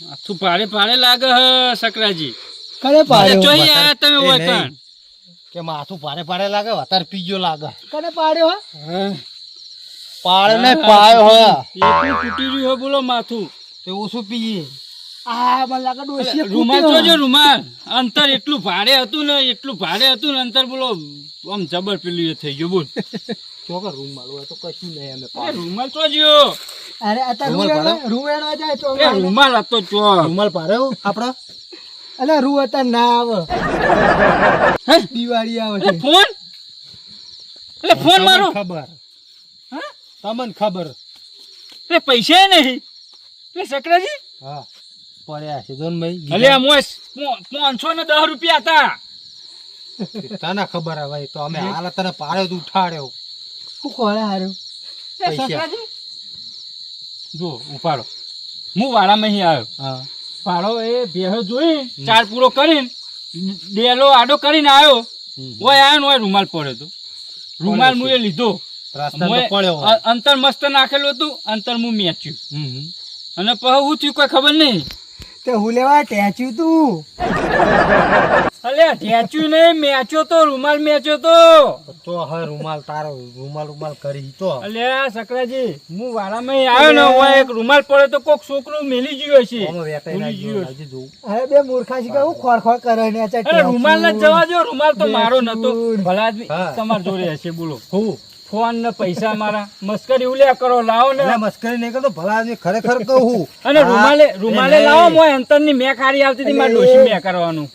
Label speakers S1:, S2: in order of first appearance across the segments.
S1: માથું ભારે ભારે લાગે હ સકરાજી.
S2: કને પાડ્યો
S1: ચોઈ આયા તમે ઓળખાણ
S3: કે માથું ભારે ભારે લાગે વધારે પીજો લાગે.
S2: કને પાડ્યો
S3: પાડ્યો ને પાયો હે
S1: એટલું તૂટી રહ્યું હે બોલો માથું.
S3: તે ઓછું પીએ.
S2: આ મને લાગે ડોશીએ
S1: રૂમાલ
S2: ફૂટ્યો.
S1: જોજો રૂમાલ. અંતર એટલું ભારે હતું ને ને અંતર બોલો આમ જબર પેલું એ થઈ ગયું બોલ.
S3: ચોકર રૂમાલ હોય તો કશું નહીં અમે
S1: અરે રૂમાલ ચોજો.
S2: અરે અત્યારે રૂવેણો જાય તો
S1: એ રૂમાલ હતો ચો.
S3: રૂમાલ પાડ્યો આપડે.
S2: અલે રૂ અત્યારે ના આવે.
S1: હે?
S2: દિવાળી આવે
S1: એટલે
S2: છે.
S1: ફોન એટલે ફોન મારો.
S3: ખબર
S1: હા?
S3: તમને ખબર.
S1: એ પૈસા નહીં એ સકરાજી.
S3: હા પડ્યા છે જોન ભાઈ.
S1: અલે મોસ 510 રૂપિયા હતા.
S3: તને ખબર હે ભાઈ તો અમે હાલ તને પાડ્યો તો ઉઠાડ્યો.
S2: શું ખોળે હારું
S1: એ
S3: પૈસા.
S1: સકરાજી જો ઉપાડો હું વાળામાં અહીં આવ્યો.
S3: હા
S1: પાડો એ ભેહો જોઈ ચાર પૂરો કરીને ડેલો આડો કરીને આવ્યો. ઓય આયો ને ઓય રૂમાલ પડ્યો તો રૂમાલ મુએ લીધો.
S3: રાસ્તા
S1: મોએ
S3: પડ્યો.
S1: અંતર મસ્ત નાખેલું હતું. અંતર હું મેચ્યું
S3: હમ
S1: અને પછી હું થયું કોઈ ખબર નહીં.
S2: તે હું લેવા ટેચ્યું તું.
S1: અલે ઢેચ્યું નહીં મેચ્યો તો રૂમાલ મેચ્યો તો.
S3: તો હવે રૂમાલ તારો રૂમાલ કરી તો.
S1: અલે સકરાજી હું વાળામાં આવ્યો ને ઓય એક રૂમાલ પડ્યો તો કોક છોકરું મેલી ગયો હશે.
S3: અમે વેટાઈ
S1: ભૂલી ગયો.
S3: નાખ્યો હજી જોઉં.
S2: અરે બે મૂર્ખા છે કે હું ખોળ કરે ને અચ્છા
S1: અરે રૂમાલ ના જવા દો. રૂમાલ તો મારો નતો.
S2: ઢેચ્યું.
S1: ભલા આદમી
S3: હા.
S1: તમાર જોડે હશે બોલો.
S3: હું
S1: ફોન ને પૈસા મારા મસ્કરી ઉલ્યા કરો લાવો ને.
S3: એટલે મસ્કરી નહીં કરતો ભલા આદમી ખરેખર કહું.
S1: અને રૂમાલે લાવો મોય અંતર ની મેં ખારી આવતી હતી મારે ડોશી મેં કરવાનું.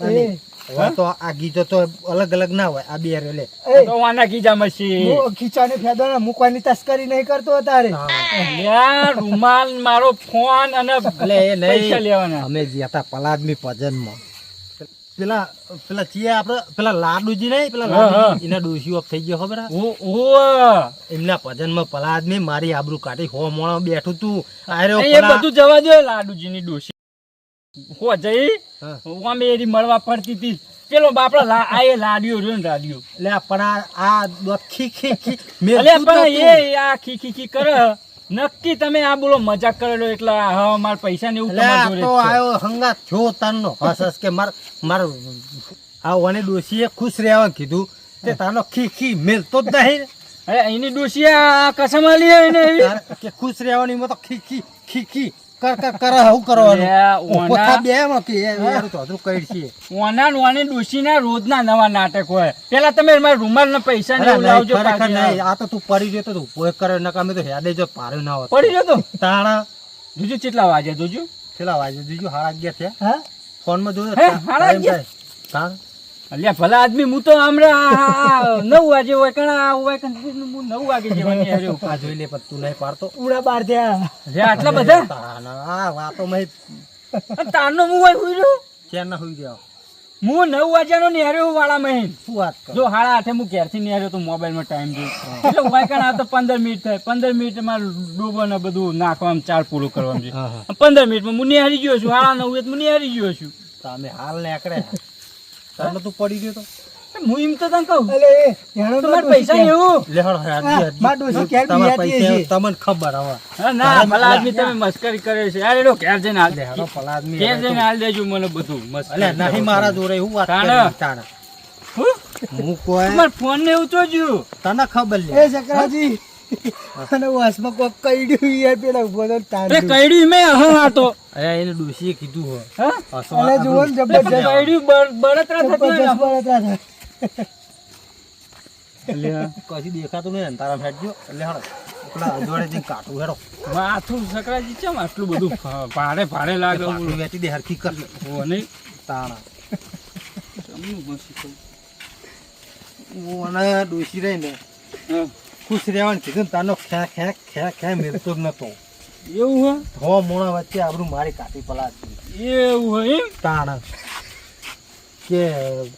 S3: હવે તો આ ગીતો તો અલગ અલગ ના હોય. આ બે રે
S1: તો વાના કીજા મસી.
S2: હું ખીચાને ફેદો ને મૂકવાની તસ્કરી નહીં કરતો તારે.
S1: યાર રૂમાલ મારો ફોન અને
S3: એટલે એ
S1: પૈસા
S3: નહીં
S1: લેવાના.
S3: અમે ગયા હતા પલાદમી ભજનમાં. પેલા ચિયા આપડે પેલા લાડુજી નહીં પેલા
S1: હા, હા.
S3: લાડુજી એના ડોશી ઓફ થઈ ગયો ખબર હે? એમના ભજનમાં પલાદમી મારી આબરૂ કાઢી હો મોણો બેઠું તું. આર્યો
S1: એ
S3: પલા-
S1: બધું જવા દો. લાડુજી ની ડોશી હો જઈ
S3: હા.
S1: અમે એની મળવા પડતી હતી. પેલો બાપડા આ એ લાડ્યો રહ્યો ને રાડ્યો.
S3: એટલે આ પણ આ દોત ખી ખી ખી
S1: અલે
S3: મેલતું
S1: પણ
S3: નતું.
S1: એ આ ખી ખી ખી કરે. નક્કી તમે આ બોલો મજાક કરેલો એટલે હા માર પૈસા ને એવું
S3: એટલે
S1: તમારા
S3: આ
S1: જોડે
S3: તો
S1: જ છે.
S3: આયો હંગાત થયો તારનો હસ હસ કે માર આ વને ડોશીએ ખુશ રહેવાનું કીધું તે તારનો ખી ખી મેલતો જ નહીં.
S1: અરે એની ડોશી આ કસમ આલી હે એને એવી.
S3: તારે કે ખુશ રહેવાની માં તો ખી ખી ખી ખી કર હું કરવાનું.
S1: અરે ઓના-
S3: પોતા બે એમાં કે યાર તો અધરું કરી છે.
S1: ઓના ને ઓની ડોશીના રોજના નવા નાટક હોય. પેલા તમે મારા રૂમાલ ના પૈસા ને
S3: અરે
S1: એવું
S3: નહીં,
S1: લાવજો
S3: ખરેખર
S1: પાછી.
S3: નહીં. આ તો તું પડી ગયો તો તું ભોય કરે નકામે તો હેડે જો પાર્યો ના હોત.
S1: પડી ગયો તો
S3: તાણા
S1: જોજો કેટલા વાગે જોજો.
S3: કેટલા વાગે જોજો 11:30 થયા.
S2: હા
S3: ફોન માં જોયો
S1: હે, 11:30?
S3: તાણ
S1: અલ્યા ભલા આદમી હું તો હમણાં 9 વાગે હોય કણા હોય હું 9 વાગે જવાની હાર્યો.
S3: આ જોઈ લે પણ તું નહીં પાડતો.
S2: ઉડા બાર થયા.
S1: અરે આટલા બધા
S3: તાણા આ વાતો માં
S1: તારનો હું હોય હુઈ રહ્યો.
S3: ચેન ના હોઈ ગયા.
S1: હું 9 વાગ્યાનો નિહાર્યો વાળા મહીન.
S3: શું વાત કર.
S1: જો 8:30 હું ઘેરથી નિહાર્યો તો મોબાઈલમાં ટાઈમ જોઈ એટલે હોય કણા તો 15 મિનિટ થાય. 15 મિનિટમાં ડૂબો ને બધું નાખવામાં ચાર પૂરું કરવાનું છે.
S3: હા, હા.
S1: 15 મિનિટમાં હું નિહારી ગયો છું. 9:30 હું નિહારી ગયો છું.
S3: તમે હાલ ને આકડે તારનો તું પડી ગયો તો
S1: હું એમ તો તને કહું
S2: અલે એ હેણો
S1: તમારે પૈસા ને એવું.
S3: લે હળ
S2: હા, માર ડોશી ક્યારે
S3: તમારા
S2: બિયાતી
S3: પૈસા
S2: હશે.
S3: તમને ખબર હવે
S1: હા, ના ભલા આદમી તમે મસ્કરી કરે છે. યાર એનો ઘેર જઈને હાલ દે.
S3: લે હળો પલાદમી
S1: ઘેર જઈને હાલ દેજો મને બધું
S3: અલે
S1: મસ્કરી.
S3: નહીં મારા જોડે હું વાત
S1: તાણા.
S3: કરી તાણા
S1: હું?
S3: હું કોઈ
S1: તમારા ફોન ને એવું ચોજ્યું.
S3: તને ખબર લે
S2: એ સકરાજી અને વાસમાં કોક કઈડ્યું યાર પેલા ઉભો તો તાર
S1: એટલે કઈડ્યું મેં હા તો
S3: અરે એને ડોશીએ કીધું હો
S1: હા
S2: અલે જુઓ ને
S1: એટલે પણ
S2: જબરજસ્ત
S1: કઈડ્યું બળતરા થતી હોય
S2: જબરજસ્ત
S1: ને.
S2: બળતરા થાય.
S3: કશું દેખાતું નહીં તારા ફેટજો એટલે હળો પેલા જોડે જઈને કાઢું હેડો
S1: માથું સકરાજી ચમ આટલું બધું ભારે ભારે લાગે
S3: કાઢું વેચી દે હરખી કર
S1: ઓ નહીં
S3: તાણા
S1: ચમનું મસ્ત કહું.
S3: હું અને ડોશી રહી ને
S1: હા.
S3: ખુશ રહેવાનું કીધું ને તારનો ખે મેળતો જ નતો
S1: એવું
S3: હો મોણા વચ્ચે આબરું મારી કાઢી પલાટ
S1: હે એવું હોય એમ.
S3: તાણ કે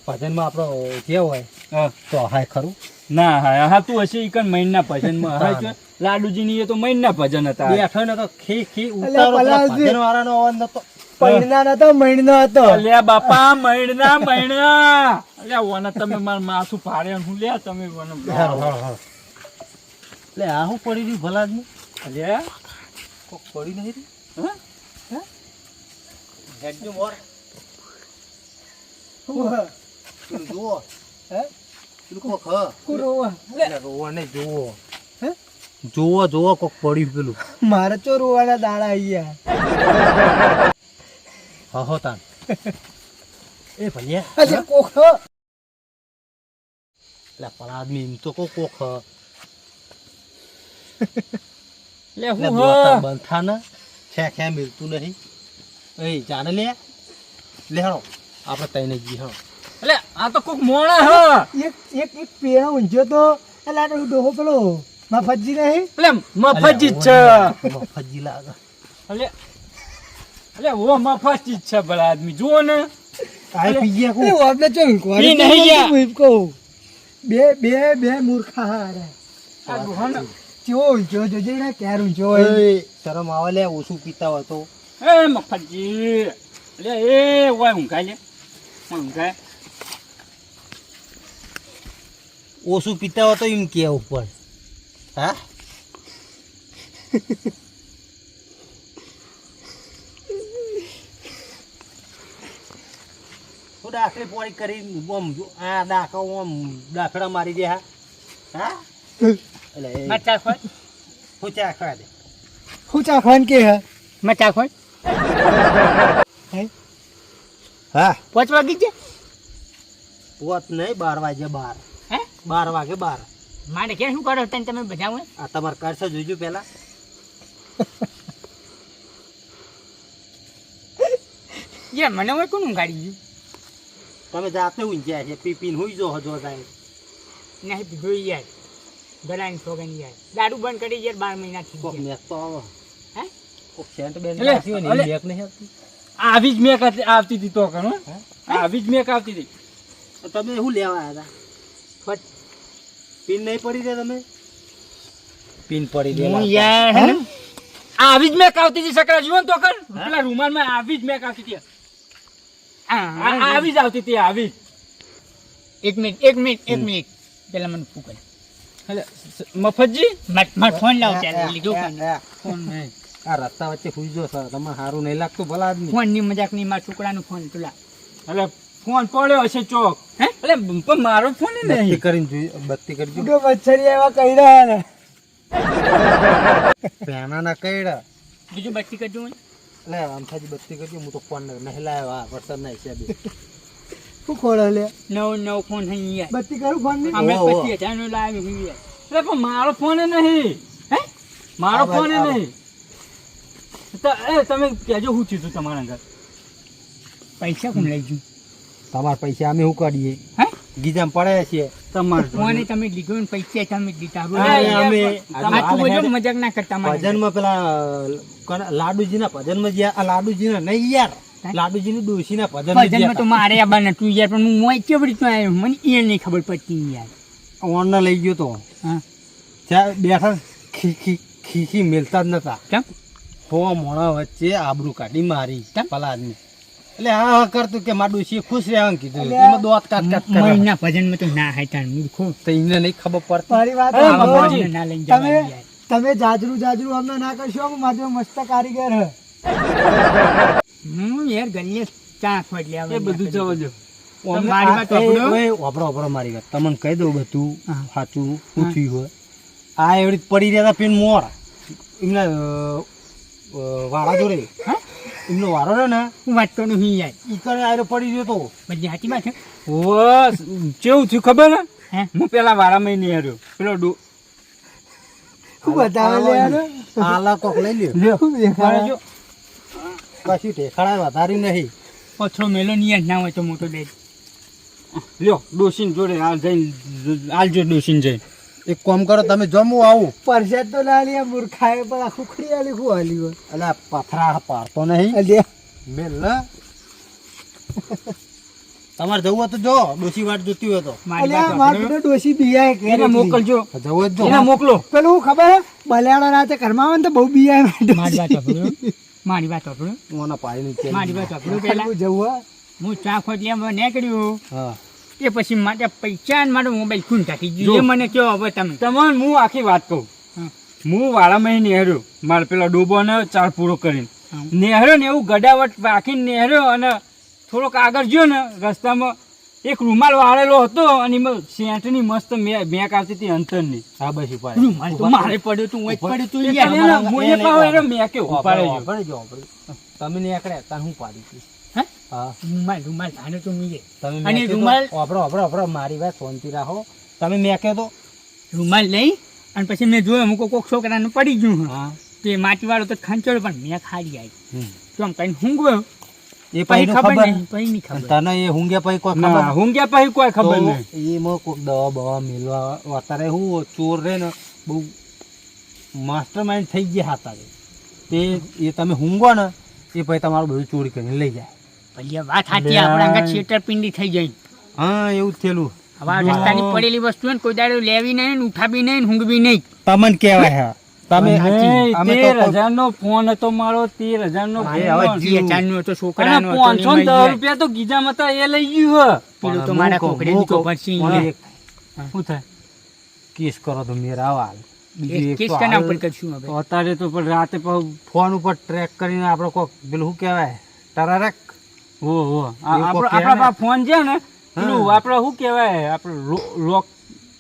S3: ભજનમાં આપણો જે હોય
S1: હા.
S3: તો હાય ખરું
S1: ના હા હા તું હશે ઈકન મહિના ભજનમાં હા છે. લાડુજી ની એ તો મહિના ભજન હતા.
S3: બેઠો ને તો ખી ઉતારો
S2: પલાળજી.
S3: ભજન વાળાનો અવાજ નતો
S2: પૈણા નતો મહિનો હતો.
S1: અલ્યા બાપા મહિના અલ્યા ઓના તમે મારું માથું ફાડે હું લ્યા તમે
S3: હેરો હેરો હેરો એટલે આ હું પડી રહ્યું ભલા આદમી
S1: અલ્યા
S3: કોક પડી નહીં રે
S1: હા
S3: હેડજો મોર
S2: હું હ
S3: પેલું જુઓ
S2: હે
S3: પેલું કોક હ
S2: હું રોવા
S3: એટલે રોવા નહીં જુઓ
S2: હે
S3: જુઓ કોક પડ્યું પેલું
S2: મારે ચો રોવાના દાડા આયા
S3: હા હો તાન એ ભલ્યા
S2: અરે કોક હ
S3: એટલે પલા આદમી એમ તો કોક હ
S1: લે
S3: એટલે
S1: હું
S3: દોસ્તાર
S1: હ
S3: બંધ થા ને ખે મિલતું નહીં એ જાને લે હેડો આપણે તઈને જી હેડો
S1: લે આ તો કોક મોણા હ
S2: એક એક એક પેણો ઊંઝ્યો તો એટલે આ તો ડોહો પેલો મફતજી નહીં
S1: લે મફત જ છે
S3: મફતજી લાગે
S1: અલે ઓ મફત જ છે ભલા આદમી જુઓ ને
S3: આ પી ગયા
S2: એ આપણે ચો
S1: પી નહીં ગયા.
S2: કહું બે બે બે મૂર્ખા હારે
S1: આ ડોહાને
S2: ચો ઊંઝ્યો જોજે ને ક્યારે ઊંઝ્યો હોય
S3: શરમ આવે લે ઓછું પીતા હોય તો
S1: એ મફતજી લે એ ઓય ઊંઘાય લે ઓય ઊંઘાય
S3: ઓછું પીતા હોય તો એમ કે ઉપર હા હું ડાકરી પોળી કરી આમ આ ડાકો આમ ડાકડા મારી દે હા એટલે
S1: મચા ખોય
S3: હું ચા ખવા દે
S2: હું ચાખવાન કે હે
S1: મચા ખોય
S3: હા
S1: 5 વાગી છે
S3: પોત નહીં 12 વાગે 12
S1: હે
S3: 12 વાગે 12
S1: મારે કે શું કરો તને તમે બધા હોય
S3: આ તમારે કરશે જોઈજો પેલા
S1: યાર મને હોય કોણ ઊંઘાડી ગયું
S3: તમે જાતે ઊંઘ્યા છે પીપીને હુઈ જો હજો જાય
S1: નહીં પીધું યાર ગળાની સોગન યાર દારૂ બંધ કરી યાર 12 મહિના થઈ
S3: કોક
S1: ગયા
S3: મેક તો આવે
S1: હે
S3: કોક સેન્ટ બેન
S1: એટલે,
S3: નાખ્યો ને
S1: અલે.
S3: એ મેક નહીં આવતી
S1: આવી જ મેક આવતી હતી તો કણ આવી જ મેક આવતી હતી
S3: તો તમે શું લેવા આવ્યા હતા ફટ પિન નહીં પડી દે તમે પિન પડી દે
S1: હું યાર હે ને, આવી જ મેક આવતી હતી સકરા જીવન તો કર પેલા રૂમાલમાં આવી જ મેક આવતી હતી આવી જ આવતી હતી આવી જ.
S4: એક મિનિટ પેલા મને ફૂક
S1: એટલે મફતજી
S4: મારો ફોન લાવ ત્યારે લીધો
S1: ફોન નહીં
S3: આ રસ્તા વચ્ચે હુઈ જો સર તમને સારું નહીં લાગતું ભલા આદમી
S4: ફોન ની મજાક નહીં મારા છોકરાનો ફોન તુલા
S1: એટલે ફોન પડ્યો હશે ચોક હે એટલે પણ મારો ફોન ય
S3: બત્તી
S1: નહીં
S3: કરીને જોઈ બત્તી કરજો
S2: ઉડો મચ્છરી એવા કહી રહ્યા ને
S3: પેનાના કઈડા
S4: બીજું બત્તી કરજો મને.
S3: લે આમથાજી બત્તી કરજો હું તો ફોન નહીં લાવ્યો આ વરસાદના હિસાબે
S2: શું ખોળો લે
S4: નવો ફોન અહીં યાર
S2: બત્તી કરું ફોન ની
S4: અમે
S3: ઓહો.
S4: 25,000 નો લાવ્યો હું યાર
S1: એટલે પણ મારો ફોન ય નહીં હે મારો
S3: આ
S1: ફોન ય
S3: ભાઈ,
S1: નહીં તો એ તમે કહેજો શું થયું હતું તમારા ઘર
S4: પૈસા કોણ લઈ ગયું
S3: તમારા પૈસા અમે શું કરીએ
S4: હે
S3: ગીજામ પડે છે
S1: તમારો
S4: ફોને તમે લીધો ને પૈસા તમે દીધા
S1: હા,
S4: બરાબર?
S1: યાર,
S3: અમે
S1: તમે
S4: આટલું બધું મજાક ના કરતા મારા ઘરે.
S3: ભજનમાં પેલા લાડુજીના ભજનમાં જ્યાં આ લાડુજીના નહીં યાર લાડુજીની ડોશીના
S4: ભજનમાં તો
S3: ભજન
S4: મારે આબા નતું યાર પણ હું મોય કેવડી તો આવ્યો મને એ નહીં ખબર પડતી યાર
S3: ઓનને લઈ ગયો તો
S4: હા
S3: ત્યાં બેઠા ખીખી મેલતા જ નતા
S4: કેમ
S3: હો મોણા વચ્ચે આબરૂ કાઢી મારી
S4: કેમ?
S3: પેલા આદમી એટલે હા કરતું કે મારું ડોશીએ ખુશ રહેવાનું કીધું એમાં દોત કાટ કાટ કરે
S4: મહિના ભજનમાં તો ના હાય તાર મૂર્ખો
S3: તો એમને નહીં ખબર પડતી
S2: મારી વાત
S1: અરે,
S2: સાંભળો.
S1: બાપુજી,
S4: ના લઈને
S2: તમે
S4: જવાનું યાર
S2: તમે જાજરું અમને ના કરશો હું મારો મસ્ત કારીગર હે
S4: હું યાર ગલીએ ચા ખોટ
S1: એ બધું જવા દો
S4: મારી વાત સાંભળો.
S3: વાપરો મારી વાત તમને કહી દઉં બધું
S4: હા.
S3: સાચું શું થયું હોય આ એવડી પડી રહ્યા હતા પેન મોર એમના વાળા જોડે
S4: હા?
S3: એમનો વારો રહ્યો ને
S4: હું વાત કરું હું યાર
S3: ઈ કરે આયરો પડી ગયો તો
S4: બધી સાચી વાત છે
S1: બસ કેવું થયું ખબર ને
S4: હે
S1: હું પેલા વારામાં નહીં હાર્યો પેલો
S2: શું બતાવે લે યાર
S3: આલા કોક લઈ લ્યો
S2: શું દેખાડે?
S1: જો
S3: કશું ઠેકાણા વધારી નહીં
S4: પથરો મેલો ની યાર ના હોય તો મોટો દે
S1: લ્યો ડોસીન જોડે હાલ જઈને આલજો ડોસીન જઈને
S3: એક કામ કરો તમે જમવું આવું
S2: પરસેત તો ના લે મૂર્ખાએ પણ આખું ખડી આલી શું આલી હોય
S3: એટલે આ પથરા પાડતો નહીં
S2: અલ્યા
S3: મેલ ને તમારે જવું હોય તો જો ડોસી વાટ જોતી હોય તો
S4: મારી
S2: અલ્યા
S4: વાત
S2: માર
S4: સાંભળો.
S2: પેલો ડોશી બિયાય ઘેર
S1: એને
S2: એકલી.
S1: મોકલજો
S3: જવું જ જો
S1: એને મોકલો
S2: પેલું હું ખબર હે બલિયાળા રાતે ઘરમાં આવે ને તો બહુ બિયાય
S4: મારી વાત સાંભળો. મારી વાત સાંભળો.
S3: મને પાડી નહીં
S4: મારી વાત સાંભળો પહેલા
S2: હું જવું હે
S4: હું ચા ખોટ લેવા નીકળ્યો
S3: હા
S4: એ પછી માટે પૈસા ને મારો મોબાઈલ ખૂન કાઢી
S1: જો.
S4: ગયો એ મને કહો હવે તમે
S1: તમને હું આખી વાત કહું
S4: હા.
S1: હું વાળામાં નેહર્યો મારે પેલા ડોબો ને ચાર પૂરો કરીને નેહર્યો ને એવું ગડાવટ રાખીને નેહર્યો અને થોડોક આગળ ગયો ને રસ્તામાં એક રૂમાલ વાળેલો હતો અને એમાં સેન્ટની મસ્ત મેક આવતી હતી અંતરની.
S3: હા બસ ઉપાડ
S4: રૂમાલ તો મારે પડ્યો તું ઓય પડ્યો તું
S1: એ
S4: યાર
S1: તમે ને મોયે પાહો એને મેક્યો ઉપાડે ગયો.
S3: તમે નીકળ્યા તાર હું પાડી હતી.
S4: હે?
S3: હા
S4: રૂમાલ આને તો મીએ
S3: તમે
S4: અને
S3: મેક્યો તો-
S4: રૂમાલ-
S3: ઓભરો મારી વાત શાંતિ રાખો. તમે મેક્યો તો
S4: રૂમાલ લઈ અને પછી મેં જોયો અમુક કોક છોકરાને પડી ગયું
S3: હા
S4: તે માટી વાળો તો ખાંચોડો પણ મેં ખાડી આવી
S3: હમ.
S4: તો આમ કઈ ઊંઘ્યો
S3: એ
S4: પછી
S3: પછી
S4: ખબર
S3: ખબર
S4: નહીં પછી નહીં ખબર
S3: તને એ હુંગ્યા પછી કોઈ
S1: ના
S3: ખબર
S1: હું ગયા પછી કોઈ ખબર નહીં.
S3: એમાં કોઈક દવા બવા મેળવા અત્યારે હું ચોર રે ને બહુ માસ્ટર માઇન્ડ થઈ ગયા હતા તે એ તમે હુંગો ને એ પછી તમારું બધું ચોરી કરીને લઈ જાય.
S4: પછી આ વાત સાચી આપણા અંગત છેતરપિંડી થઈ જાય
S3: હા એવું જ થયેલું.
S4: હવે આ રસ્તાની પડેલી વસ્તુ ને કોઈ દાડો લેવી નહીં ને ઉઠાવી નહીં ને ઊંઘવી નહીં
S3: તમને કહેવાય હા તમે
S1: નહીં,
S3: અમે તો
S1: 13,000 નો ફોન હતો મારો 13,000 નો
S3: અરે
S1: ફોન.
S3: હવે જીવ.
S4: ચાંદનો હતો
S1: અને
S4: છોકરાનો હતો,
S1: 510
S4: લઈ જાય.
S1: રૂપિયા તો ગીજામાં હતા એ લઈ ગયું હે.
S4: પેલું તો મારા કોકડે દીધો પછી
S3: પણ એક
S1: શું થાય
S3: કેસ કરો તો મેરા હાલ બીજું એક
S4: કેસ
S3: તો
S4: કના
S3: હાલ
S4: ઉપર કરશું હવે
S1: તો અત્યારે તો પણ રાતે પાછું
S3: ફોન ઉપર ટ્રેક કરીને આપણે કોક પેલું શું કહેવાય ટરારક
S1: હો હો
S3: એવું કોક
S1: આપણા
S3: કહેવાય.
S1: ફોન છે ને પેલું આપણે શું કહેવાય આપણે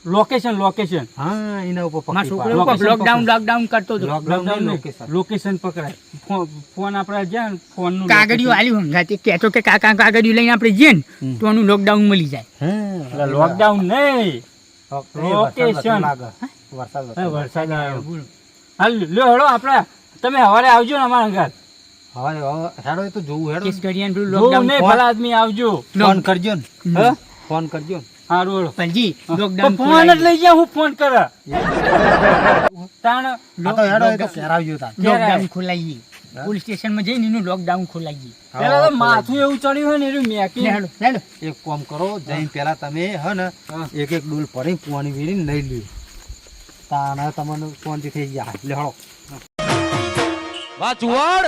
S1: લોકેશન
S3: હા એના ઉપર
S4: મારા
S3: પકડી
S4: છોકરો
S3: પાડો.
S4: લોકડાઉન કરતો હતો
S3: લોકડાઉન લોકેશન
S1: લોકેશન પકડાય ફોન આપણે જ્યાં ને ફોન નું
S4: કાગળિયું આલ્યું હંગાતે કહેતો કે કાકા કાગળિયું લઈને આપણે જઈએ ને
S3: હમ.
S4: તો આનું લોકડાઉન મળી જાય
S3: હા
S1: લોકડાઉન નહીં
S3: લોકેશન
S1: લોકેશન.
S3: વરસાદ
S1: હે,
S3: વરસાદ
S1: વરસાદ આવ્યો. હાલ લ્યો હેડો આપણે તમે સવારે આવજો ને અમારા ઘર.
S3: હવે હેડો એ તો જોવું હેડો
S4: કેસ કરીએ પેલું
S1: જોવું
S4: લોકડાઉન
S1: નહીં ભલા આદમી આવજો.
S3: ફોન કરજો ને
S1: હે?
S3: ફોન કરજો ને
S1: હારું હેડો.
S4: પલજી
S1: તો
S4: લોકડાઉન
S1: ફોન જ લઈ ગયા હું ફોન કરે તાણ
S3: આ તો હેડો એ તો કરાવજો તાર
S4: લોકડાઉન ખોલાઈએ પોલીસ સ્ટેશનમાં જઈને એનું લોકડાઉન ખોલાઈએ
S1: પેલા તો માથું એવું ચડ્યું હોય ને એનું મેકી
S4: હેડો હેડો
S3: એક કામ કરો જઈને પેલા તમે હે ને
S1: હા.
S3: એક ડોલ ભરી પાણી વેરીને લઈ લ્યો તાણે તમને શાંતિ થઈ જાય લે હળો
S5: વાચુવાડ